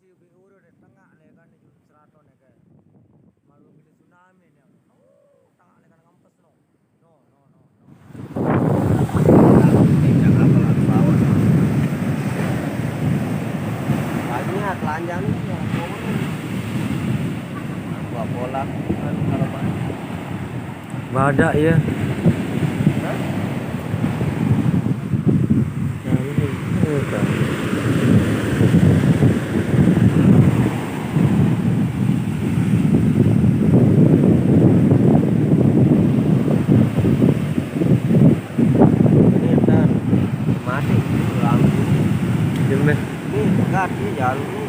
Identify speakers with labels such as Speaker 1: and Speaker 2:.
Speaker 1: posisi udah di tengah le kan di seraton ya kayak malu gede tsunami nih tengah le kan ngampes no banyak telanjangnya gua bola kan kalau badak ya. Mati lampu. Ini enggak dia jalan